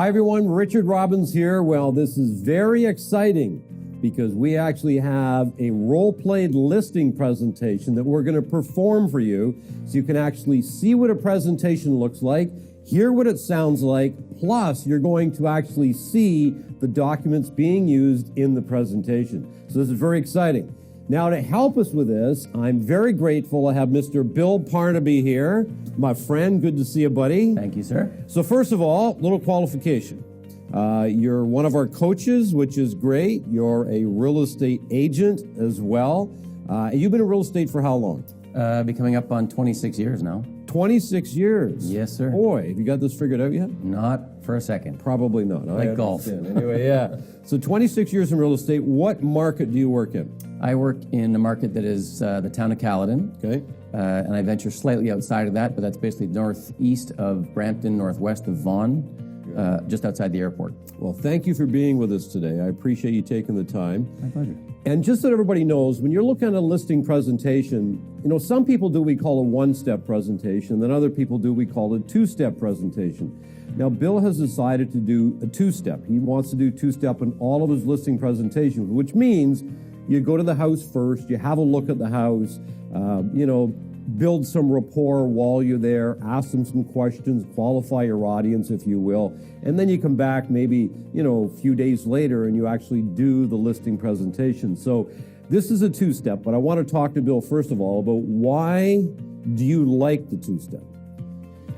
Hi everyone, Richard Robbins here. Well, this is very exciting because we actually have a role-played listing presentation that we're going to perform for you so you can actually see what a presentation looks like, hear what it sounds like, plus you're going to actually see the documents being used in the presentation. So this is very exciting. Now, to help us with this, I'm very grateful to have Mr. Bill Parnaby here. My friend, good to see you, buddy. Thank you, sir. So first of all, little qualification. You're one of our coaches, which is great. You're a real estate agent as well. You've been in real estate for how long? Be coming up on 26 years now. 26 years? Yes, sir. Boy, have you got this figured out yet? Not for a second. Probably not. Like golf. Anyway, yeah. So 26 years in real estate. What market do you work in? I work in a market that is the town of Caledon. Okay. And I venture slightly outside of that, but that's basically northeast of Brampton, northwest of Vaughan, just outside the airport. Well, thank you for being with us today. I appreciate you taking the time. My pleasure. And just so everybody knows, when you're looking at a listing presentation, some people do what we call a one-step presentation, then other people do what we call a two-step presentation. Now, Bill has decided to do a two-step. He wants to do two-step in all of his listing presentations, which means you go to the house first, you have a look at the house, build some rapport while you're there, ask them some questions, qualify your audience, if you will, and then you come back maybe, a few days later and you actually do the listing presentation. So this is a two-step, but I want to talk to Bill first of all about why do you like the two-step?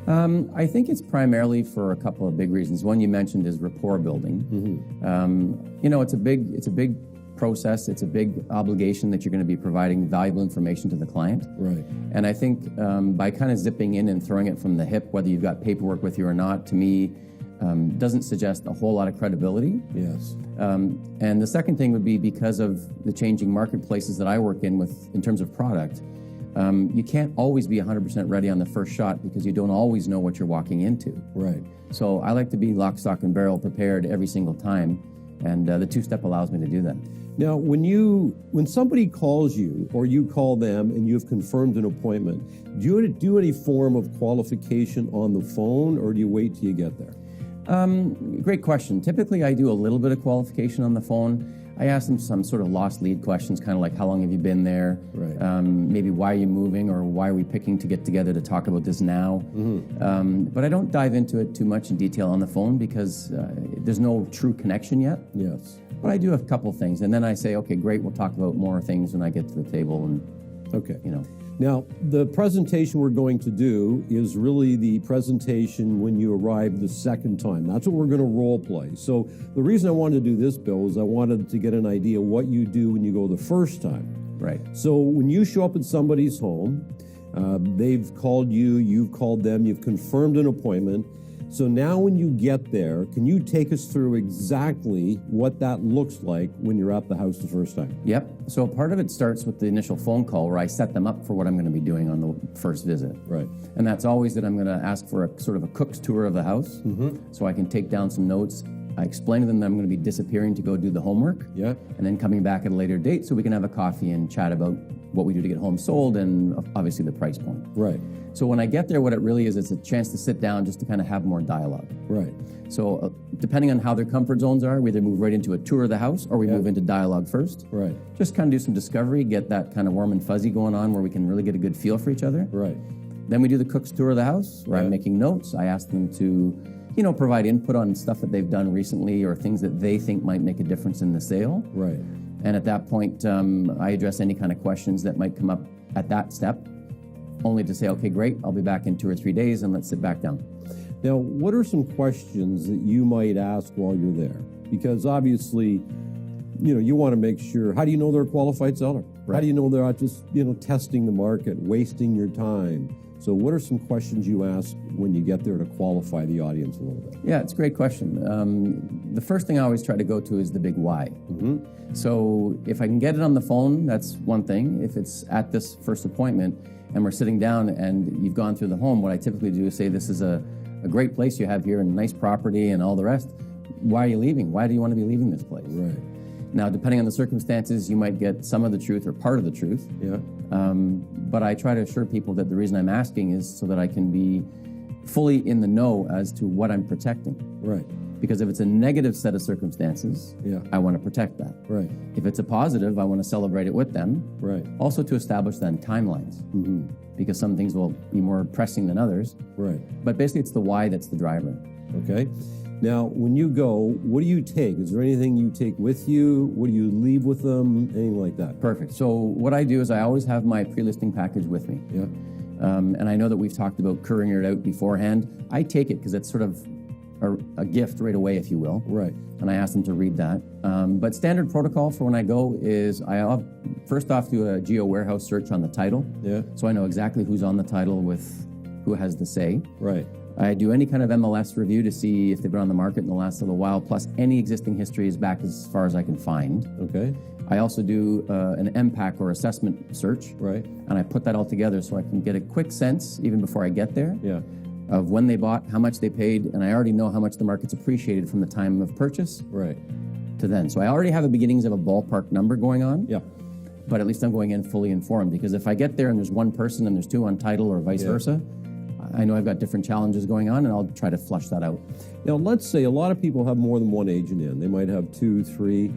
I think it's primarily for a couple of big reasons. One you mentioned is rapport building. Mm-hmm. It's a big process. It's a big obligation that you're going to be providing valuable information to the client. Right. And I think by kind of zipping in and throwing it from the hip, whether you've got paperwork with you or not, to me, doesn't suggest a whole lot of credibility. Yes. And the second thing would be because of the changing marketplaces that I work in terms of product. You can't always be 100% ready on the first shot because you don't always know what you're walking into. Right. So I like to be lock, stock, and barrel prepared every single time, and the two-step allows me to do that. Now, when somebody calls you or you call them and you've confirmed an appointment, do you do any form of qualification on the phone or do you wait till you get there? Great question. Typically, I do a little bit of qualification on the phone. I ask them some sort of lost lead questions, kind of like how long have you been there? Right. Maybe why are you moving or why are we picking to get together to talk about this now? Mm-hmm. But I don't dive into it too much in detail on the phone because there's no true connection yet. Yes. But I do a couple things, and then I say, okay, great, we'll talk about more things when I get to the table. And okay. Now, the presentation we're going to do is really the presentation when you arrive the second time. That's what we're going to role play. So the reason I wanted to do this, Bill, is I wanted to get an idea what you do when you go the first time. Right. So when you show up at somebody's home, they've called you, you've called them, you've confirmed an appointment. So now when you get there, can you take us through exactly what that looks like when you're at the house the first time? Yep. So part of it starts with the initial phone call where I set them up for what I'm going to be doing on the first visit. Right. And that's always that I'm going to ask for a sort of a cook's tour of the house, so I can take down some notes. I explain to them that I'm going to be disappearing to go do the homework, yeah, and then coming back at a later date so we can have a coffee and chat about what we do to get home sold and obviously the price point. Right. So when I get there, what it really is, it's a chance to sit down just to kind of have more dialogue. Right. So depending on how their comfort zones are, we either move right into a tour of the house or we move into dialogue first. Right. Just kind of do some discovery, get that kind of warm and fuzzy going on where we can really get a good feel for each other. Right. Then we do the cook's tour of the house where I'm making notes. I ask them to, provide input on stuff that they've done recently or things that they think might make a difference in the sale. Right. And at that point, I address any kind of questions that might come up at that step, only to say, okay, great, I'll be back in 2 or 3 days and let's sit back down. Now, what are some questions that you might ask while you're there? Because obviously, you want to make sure, how do you know they're a qualified seller? Right. How do you know they're not just, testing the market, wasting your time? So what are some questions you ask when you get there to qualify the audience a little bit? Yeah, it's a great question. The first thing I always try to go to is the big why. Mm-hmm. So if I can get it on the phone, that's one thing. If it's at this first appointment and we're sitting down and you've gone through the home, what I typically do is say, this is a great place you have here and a nice property and all the rest. Why are you leaving? Why do you want to be leaving this place? Right. Now, depending on the circumstances, you might get some of the truth or part of the truth. Yeah. But I try to assure people that the reason I'm asking is so that I can be fully in the know as to what I'm protecting. Right. Because if it's a negative set of circumstances, Yeah. I want to protect that. Right. If it's a positive, I want to celebrate it with them. Right. Also to establish then timelines, because some things will be more pressing than others. Right. But basically, it's the why that's the driver. Okay. Now, when you go, what do you take? Is there anything you take with you? What do you leave with them? Anything like that? Perfect. So what I do is I always have my pre-listing package with me. Yeah. And I know that we've talked about couriering it out beforehand. I take it because it's sort of a gift right away, if you will. Right. And I ask them to read that. But standard protocol for when I go is I'll first off do a geo warehouse search on the title. Yeah. So I know exactly who's on the title with who has the say. Right. I do any kind of MLS review to see if they've been on the market in the last little while, plus any existing history is back as far as I can find. Okay. I also do an MPAC or assessment search. Right. And I put that all together so I can get a quick sense, even before I get there, Yeah. of when they bought, how much they paid, and I already know how much the market's appreciated from the time of purchase Right. to then. So I already have the beginnings of a ballpark number going on, Yeah. but at least I'm going in fully informed, because if I get there and there's one person and there's two on title or vice versa, I know I've got different challenges going on, and I'll try to flush that out. Now, let's say a lot of people have more than one agent in. They might have 2, 3.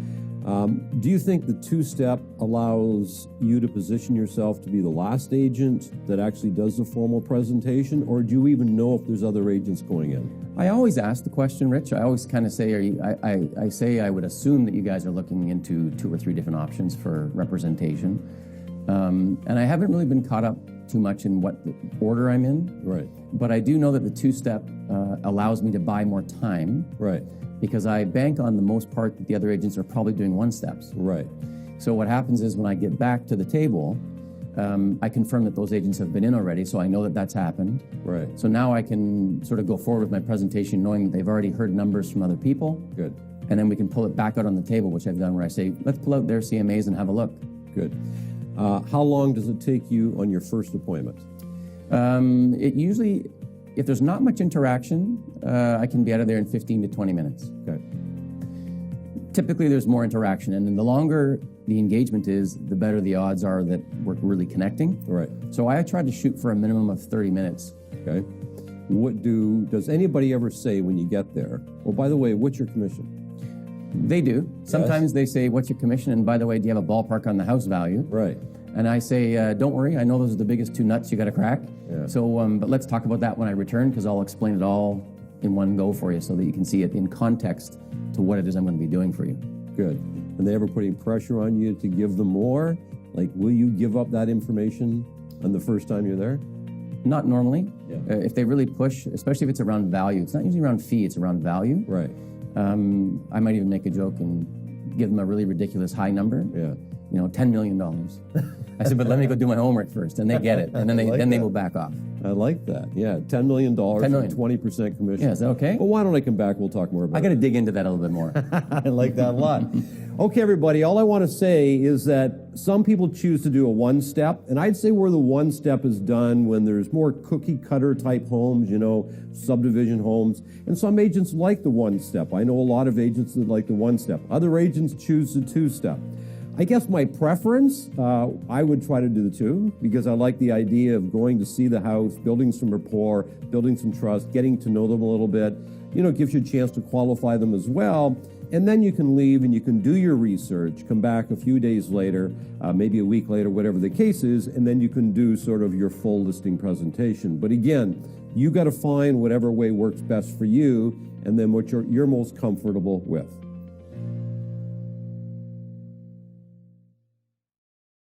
Do you think the two-step allows you to position yourself to be the last agent that actually does the formal presentation, or do you even know if there's other agents going in? I always ask the question, Rich. I always kind of say, I say I would assume that you guys are looking into 2 or 3 different options for representation. And I haven't really been caught up too much in what order I'm in. Right. But I do know that the two-step allows me to buy more time. Right. Because I bank on the most part that the other agents are probably doing one-steps. Right. So what happens is when I get back to the table, I confirm that those agents have been in already, so I know that that's happened. Right. So now I can sort of go forward with my presentation knowing that they've already heard numbers from other people. Good. And then we can pull it back out on the table, which I've done, where I say, let's pull out their CMAs and have a look. Good. How long does it take you on your first appointment? It usually, if there's not much interaction, I can be out of there in 15 to 20 minutes. Okay. Typically, there's more interaction, and then the longer the engagement is, the better the odds are that we're really connecting. Right. So I try to shoot for a minimum of 30 minutes. Okay. Does anybody ever say when you get there, oh, by the way, what's your commission? They do. Sometimes they say, what's your commission? And by the way, do you have a ballpark on the house value? Right. And I say, don't worry, I know those are the biggest 2 nuts you got to crack. Yeah. So, but let's talk about that when I return, because I'll explain it all in one go for you so that you can see it in context to what it is I'm going to be doing for you. Good. And they ever putting pressure on you to give them more? Like, will you give up that information on the first time you're there? Not normally. Yeah. If they really push, especially if it's around value, it's not usually around fee, it's around value. Right. I might even make a joke and give them a really ridiculous high number. Yeah. You know, $10 million. I said, but let me go do my homework first, and they get it, and then they will back off. I like that. Yeah, $10 million, $10 million. 20% commission. Yeah, is that okay? Well, why don't I come back? We'll talk more about I got to dig into that a little bit more. I like that a lot. Okay, everybody, all I want to say is that some people choose to do a one-step, and I'd say where the one-step is done when there's more cookie-cutter type homes, you know, subdivision homes, and some agents like the one-step. I know a lot of agents that like the one-step. Other agents choose the two-step. I guess my preference, I would try to do the 2 because I like the idea of going to see the house, building some rapport, building some trust, getting to know them a little bit. You know, it gives you a chance to qualify them as well. And then you can leave and you can do your research, come back a few days later, maybe a week later, whatever the case is, and then you can do sort of your full listing presentation. But again, you got to find whatever way works best for you and then what you're most comfortable with.